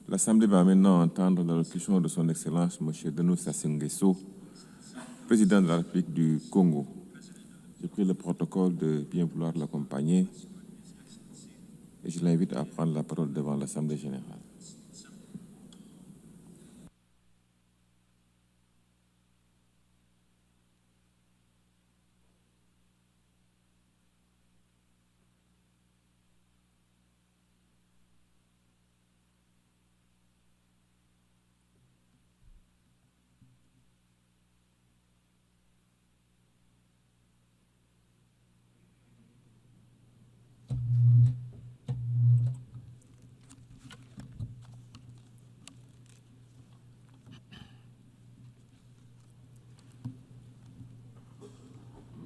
L'Assemblée va maintenant entendre l'allocution de son Excellence M. Denis Sassou Nguesso, président de la République du Congo. Je prie le protocole de bien vouloir l'accompagner et je l'invite à prendre la parole devant l'Assemblée générale.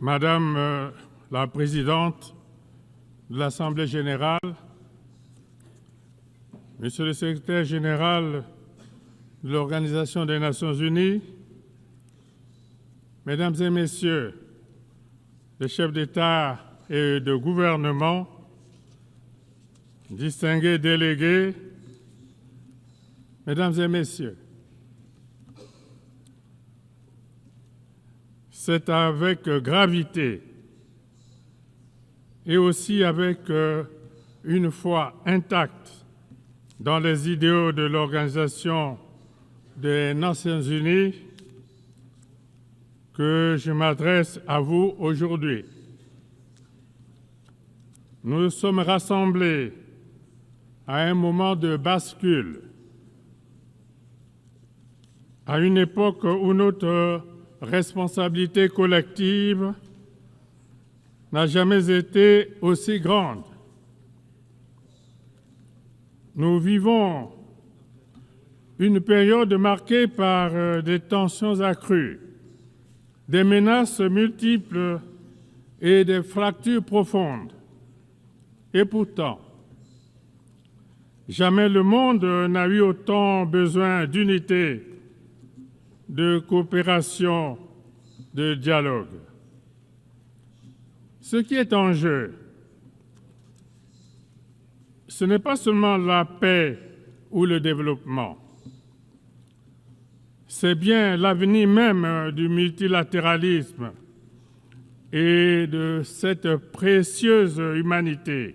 Madame la Présidente de l'Assemblée générale, Monsieur le Secrétaire général de l'Organisation des Nations unies, Mesdames et Messieurs les chefs d'État et de gouvernement, distingués délégués, Mesdames et Messieurs, c'est avec gravité et aussi avec une foi intacte dans les idéaux de l'Organisation des Nations unies que je m'adresse à vous aujourd'hui. Nous sommes rassemblés à un moment de bascule, à une époque où notre responsabilité collective n'a jamais été aussi grande. Nous vivons une période marquée par des tensions accrues, des menaces multiples et des fractures profondes. Et pourtant, jamais le monde n'a eu autant besoin d'unité, de coopération, de dialogue. Ce qui est en jeu, ce n'est pas seulement la paix ou le développement, c'est bien l'avenir même du multilatéralisme et de cette précieuse humanité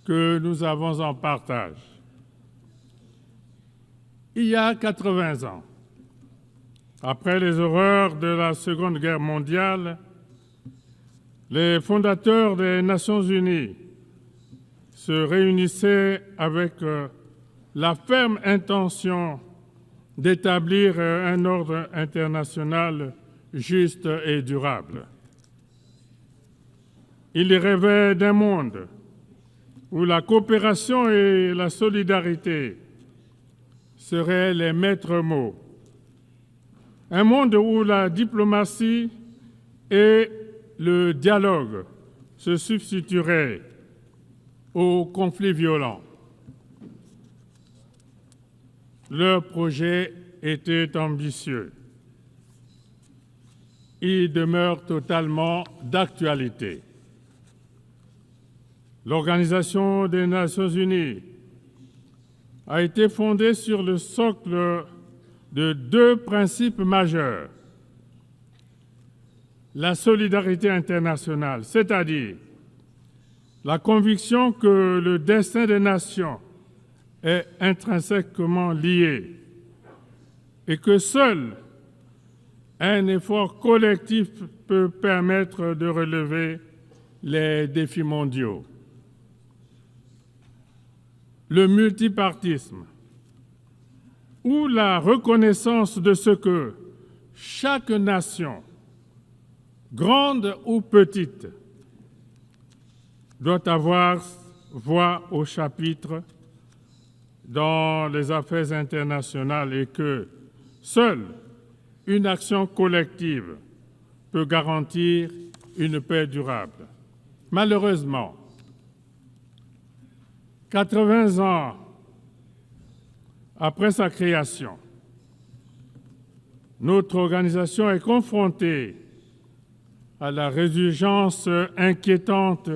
que nous avons en partage. Il y a 80 ans, après les horreurs de la Seconde Guerre mondiale, les fondateurs des Nations unies se réunissaient avec la ferme intention d'établir un ordre international juste et durable. Ils rêvaient d'un monde où la coopération et la solidarité seraient les maîtres mots. Un monde où la diplomatie et le dialogue se substitueraient aux conflits violents. Leur projet était ambitieux. Il demeure totalement d'actualité. L'Organisation des Nations unies a été fondée sur le socle de deux principes majeurs. La solidarité internationale, c'est-à-dire la conviction que le destin des nations est intrinsèquement lié et que seul un effort collectif peut permettre de relever les défis mondiaux. Le multipartisme, ou la reconnaissance de ce que chaque nation, grande ou petite, doit avoir voix au chapitre dans les affaires internationales et que seule une action collective peut garantir une paix durable. Malheureusement, 80 ans après sa création, notre organisation est confrontée à la résurgence inquiétante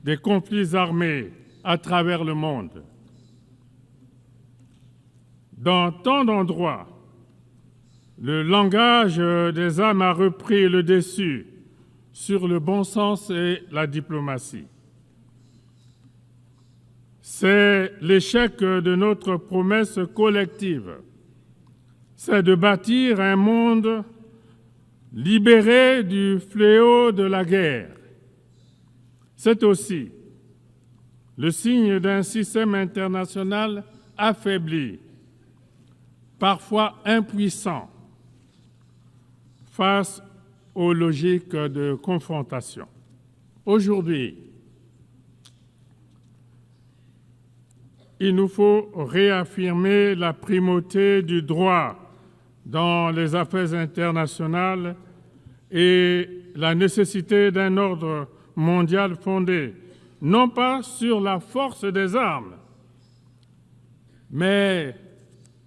des conflits armés à travers le monde. Dans tant d'endroits, le langage des armes a repris le dessus sur le bon sens et la diplomatie. C'est l'échec de notre promesse collective. C'est de bâtir un monde libéré du fléau de la guerre. C'est aussi le signe d'un système international affaibli, parfois impuissant, face aux logiques de confrontation. Aujourd'hui, il nous faut réaffirmer la primauté du droit dans les affaires internationales et la nécessité d'un ordre mondial fondé non pas sur la force des armes, mais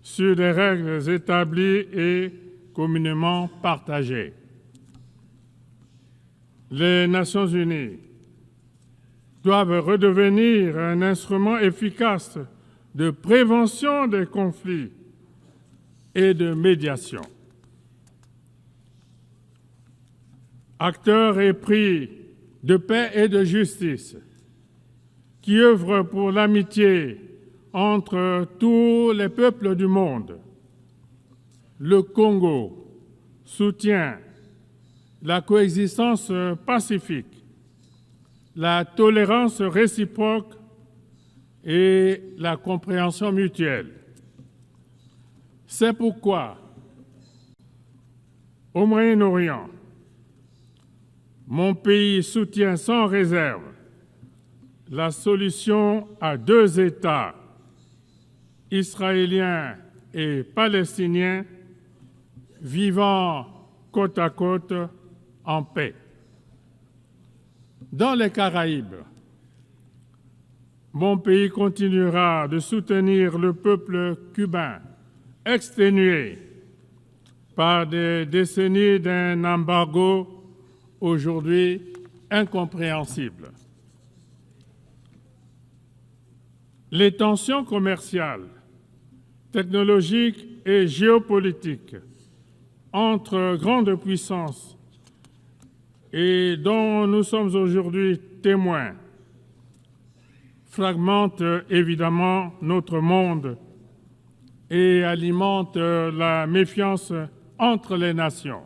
sur des règles établies et communément partagées. Les Nations unies doivent redevenir un instrument efficace de prévention des conflits et de médiation. Acteurs épris de paix et de justice, qui œuvrent pour l'amitié entre tous les peuples du monde. Le Congo soutient la coexistence pacifique, la tolérance réciproque et la compréhension mutuelle. C'est pourquoi, au Moyen-Orient, mon pays soutient sans réserve la solution à 2 États, israélien et palestinien, vivant côte à côte en paix. Dans les Caraïbes, mon pays continuera de soutenir le peuple cubain, exténué par des décennies d'un embargo aujourd'hui incompréhensible. Les tensions commerciales, technologiques et géopolitiques entre grandes puissances et dont nous sommes aujourd'hui témoins fragmentent évidemment notre monde et alimentent la méfiance entre les nations.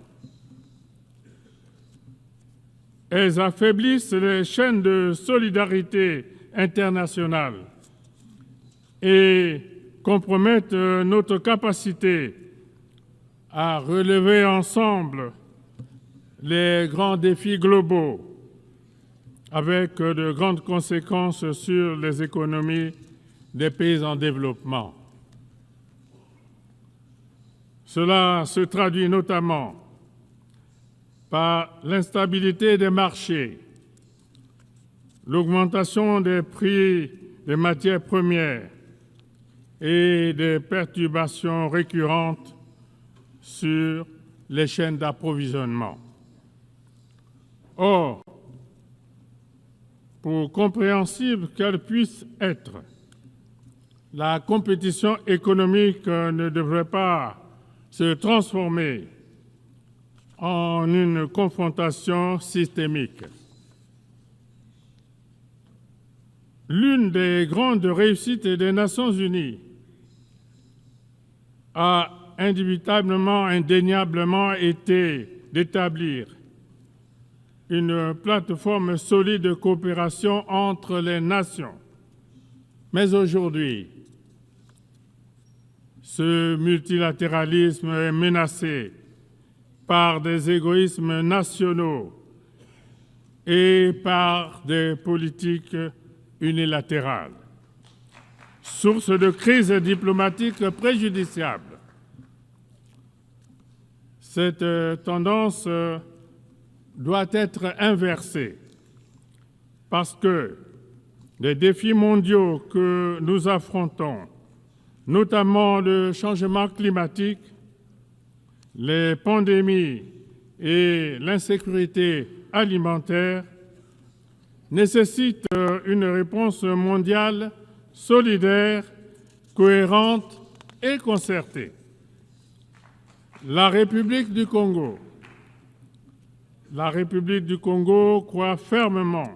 Elles affaiblissent les chaînes de solidarité internationale et compromettent notre capacité à relever ensemble les grands défis globaux avec de grandes conséquences sur les économies des pays en développement. Cela se traduit notamment par l'instabilité des marchés, l'augmentation des prix des matières premières et des perturbations récurrentes sur les chaînes d'approvisionnement. Or, pour compréhensible qu'elle puisse être, la compétition économique ne devrait pas se transformer en une confrontation systémique. L'une des grandes réussites des Nations unies a indubitablement, indéniablement été d'établir une plateforme solide de coopération entre les nations. Mais aujourd'hui, ce multilatéralisme est menacé par des égoïsmes nationaux et par des politiques unilatérales, source de crises diplomatiques préjudiciables. Cette tendance doit être inversée parce que les défis mondiaux que nous affrontons, notamment le changement climatique, les pandémies et l'insécurité alimentaire, nécessitent une réponse mondiale solidaire, cohérente et concertée. La République du Congo croit fermement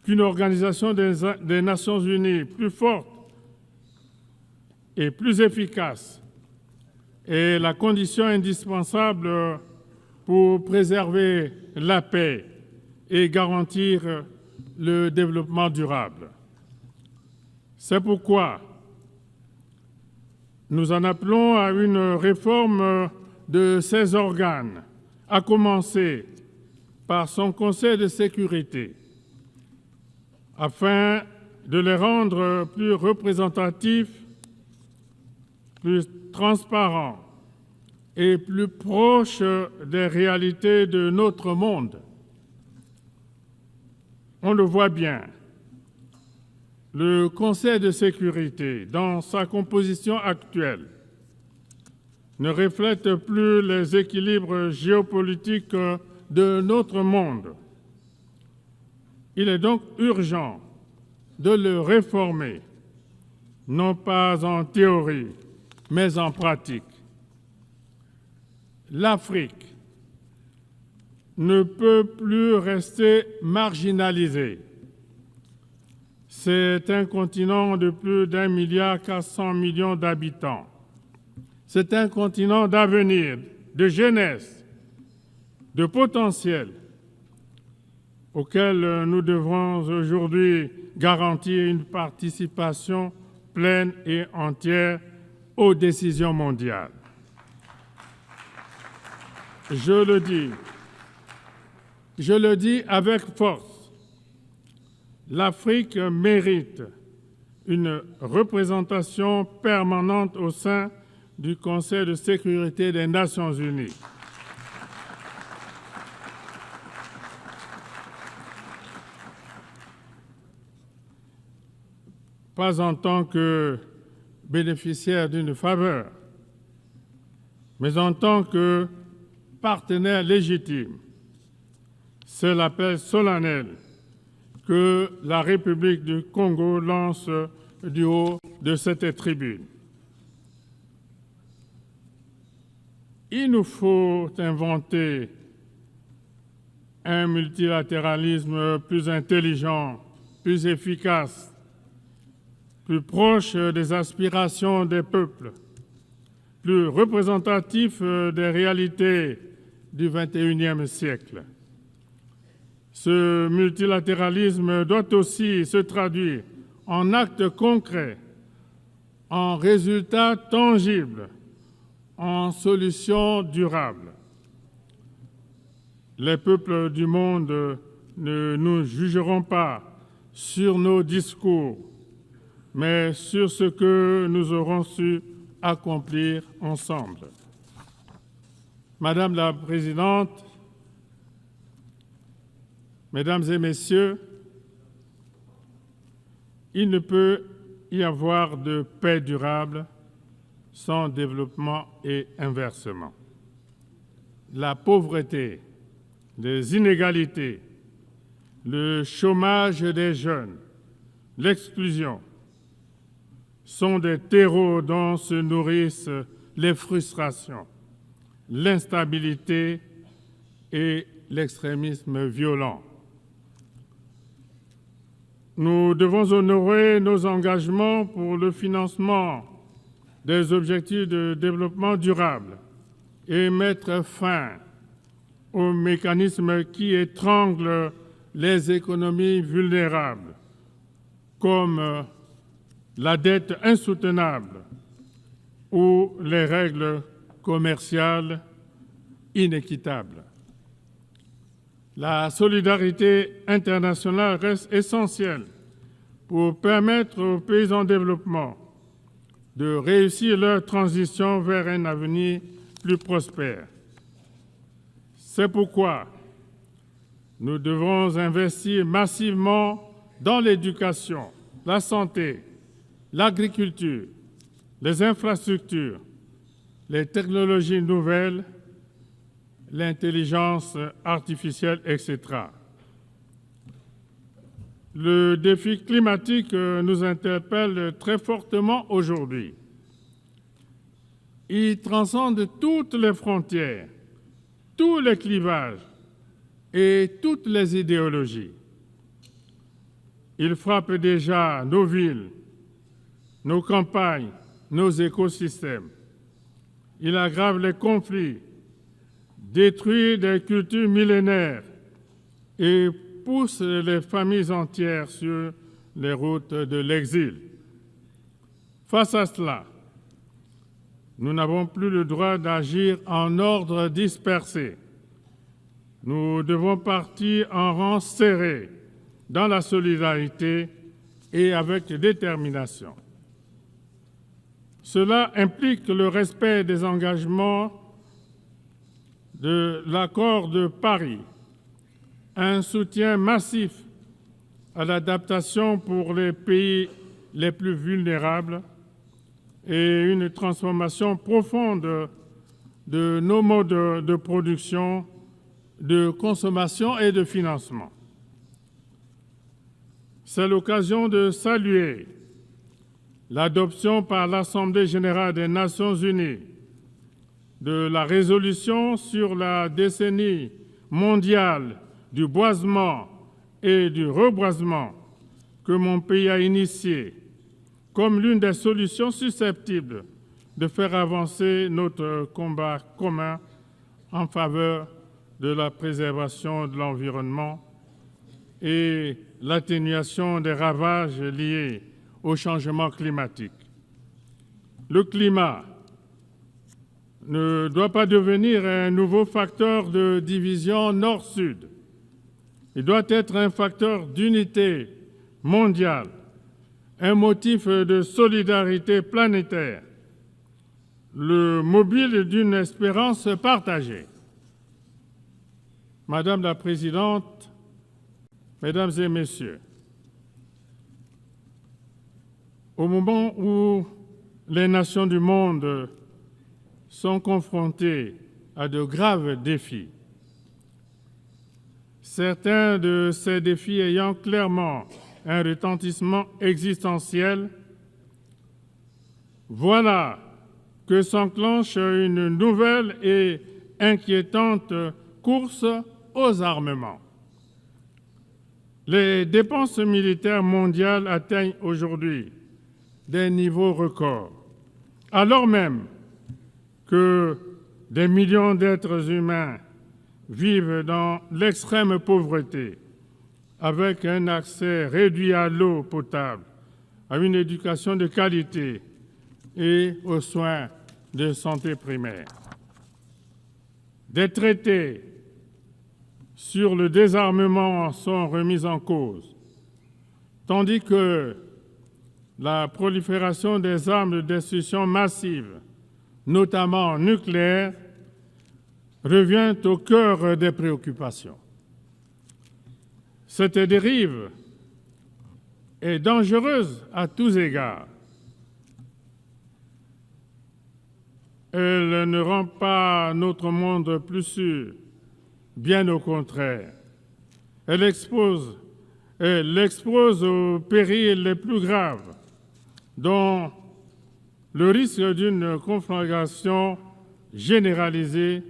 qu'une organisation des Nations Unies plus forte et plus efficace est la condition indispensable pour préserver la paix et garantir le développement durable. C'est pourquoi nous en appelons à une réforme de ces organes, à commencer par son Conseil de sécurité, afin de les rendre plus représentatifs, plus transparents et plus proches des réalités de notre monde. On le voit bien, le Conseil de sécurité, dans sa composition actuelle, ne reflète plus les équilibres géopolitiques de notre monde. Il est donc urgent de le réformer, non pas en théorie, mais en pratique. L'Afrique ne peut plus rester marginalisée. C'est un continent de plus d'1,4 milliard d'habitants. C'est un continent d'avenir, de jeunesse, de potentiel, auquel nous devons aujourd'hui garantir une participation pleine et entière aux décisions mondiales. Je le dis avec force, l'Afrique mérite une représentation permanente au sein du Conseil de sécurité des Nations Unies. Pas en tant que bénéficiaire d'une faveur, mais en tant que partenaire légitime. C'est l'appel solennel que la République du Congo lance du haut de cette tribune. Il nous faut inventer un multilatéralisme plus intelligent, plus efficace, plus proche des aspirations des peuples, plus représentatif des réalités du XXIe siècle. Ce multilatéralisme doit aussi se traduire en actes concrets, en résultats tangibles, en solutions durables. Les peuples du monde ne nous jugeront pas sur nos discours, mais sur ce que nous aurons su accomplir ensemble. Madame la Présidente, Mesdames et Messieurs, il ne peut y avoir de paix durable sans développement et inversement. La pauvreté, les inégalités, le chômage des jeunes, l'exclusion sont des terreaux dont se nourrissent les frustrations, l'instabilité et l'extrémisme violent. Nous devons honorer nos engagements pour le financement des objectifs de développement durable et mettre fin aux mécanismes qui étranglent les économies vulnérables, comme la dette insoutenable ou les règles commerciales inéquitables. La solidarité internationale reste essentielle pour permettre aux pays en développement de réussir leur transition vers un avenir plus prospère. C'est pourquoi nous devons investir massivement dans l'éducation, la santé, l'agriculture, les infrastructures, les technologies nouvelles, l'intelligence artificielle, etc. Le défi climatique nous interpelle très fortement aujourd'hui. Il transcende toutes les frontières, tous les clivages et toutes les idéologies. Il frappe déjà nos villes, nos campagnes, nos écosystèmes. Il aggrave les conflits, détruit des cultures millénaires et pousse les familles entières sur les routes de l'exil. Face à cela, nous n'avons plus le droit d'agir en ordre dispersé. Nous devons partir en rang serré, dans la solidarité et avec détermination. Cela implique le respect des engagements de l'accord de Paris, un soutien massif à l'adaptation pour les pays les plus vulnérables et une transformation profonde de nos modes de production, de consommation et de financement. C'est l'occasion de saluer l'adoption par l'Assemblée générale des Nations unies de la résolution sur la décennie mondiale du boisement et du reboisement que mon pays a initiée comme l'une des solutions susceptibles de faire avancer notre combat commun en faveur de la préservation de l'environnement et l'atténuation des ravages liés au changement climatique. Le climat ne doit pas devenir un nouveau facteur de division nord-sud. Il doit être un facteur d'unité mondiale, un motif de solidarité planétaire, le mobile d'une espérance partagée. Madame la Présidente, Mesdames et Messieurs, au moment où les nations du monde sont confrontées à de graves défis, certains de ces défis ayant clairement un retentissement existentiel, voilà que s'enclenche une nouvelle et inquiétante course aux armements. Les dépenses militaires mondiales atteignent aujourd'hui des niveaux records, alors même que des millions d'êtres humains vivent dans l'extrême pauvreté, avec un accès réduit à l'eau potable, à une éducation de qualité et aux soins de santé primaire. Des traités sur le désarmement sont remis en cause, tandis que la prolifération des armes de destruction massive, notamment nucléaires, revient au cœur des préoccupations. Cette dérive est dangereuse à tous égards. Elle ne rend pas notre monde plus sûr, bien au contraire. Elle expose aux périls les plus graves, dont le risque d'une conflagration généralisée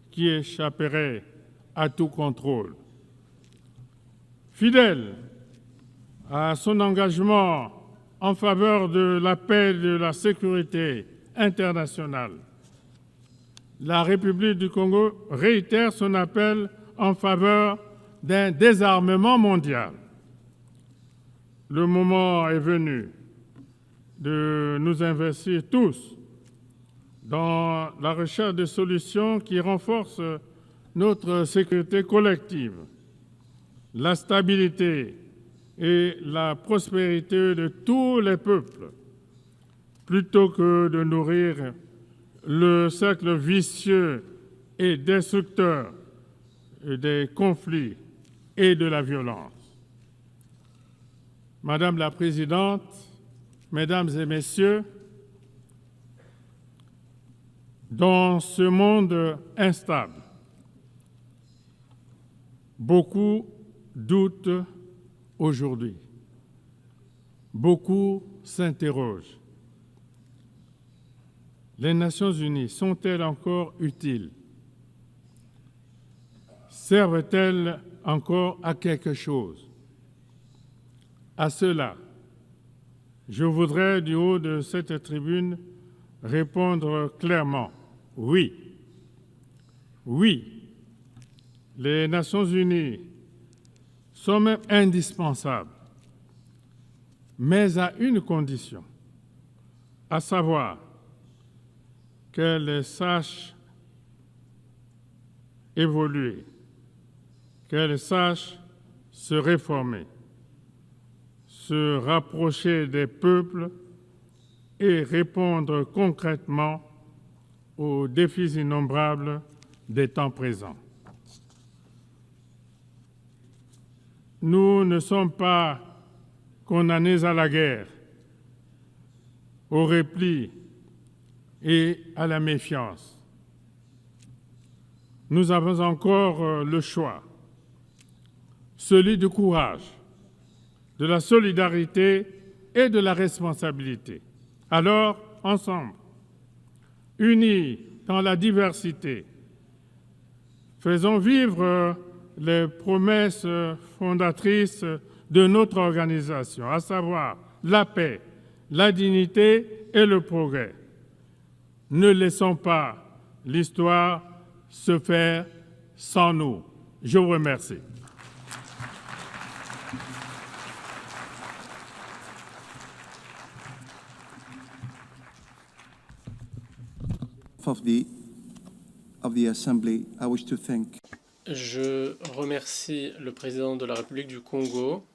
qui échapperait à tout contrôle. Fidèle à son engagement en faveur de la paix et de la sécurité internationale, la République du Congo réitère son appel en faveur d'un désarmement mondial. Le moment est venu de nous investir tous dans la recherche de solutions qui renforcent notre sécurité collective, la stabilité et la prospérité de tous les peuples, plutôt que de nourrir le cercle vicieux et destructeur des conflits et de la violence. Madame la Présidente, Mesdames et Messieurs, dans ce monde instable, beaucoup doutent aujourd'hui, beaucoup s'interrogent. les Nations unies sont-elles encore utiles? Servent-elles encore à quelque chose? À cela, je voudrais, du haut de cette tribune, répondre clairement oui. Oui, les Nations unies sont même indispensables, mais à une condition, à savoir qu'elles sachent évoluer, qu'elles sachent se réformer, se rapprocher des peuples et répondre concrètement aux défis innombrables des temps présents. Nous ne sommes pas condamnés à la guerre, au repli et à la méfiance. Nous avons encore le choix, celui du courage, de la solidarité et de la responsabilité. Alors, ensemble, unis dans la diversité, faisons vivre les promesses fondatrices de notre organisation, à savoir la paix, la dignité et le progrès. Ne laissons pas l'histoire se faire sans nous. Je vous remercie. Of the Assembly, I wish to thank. Je remercie le président de la République du Congo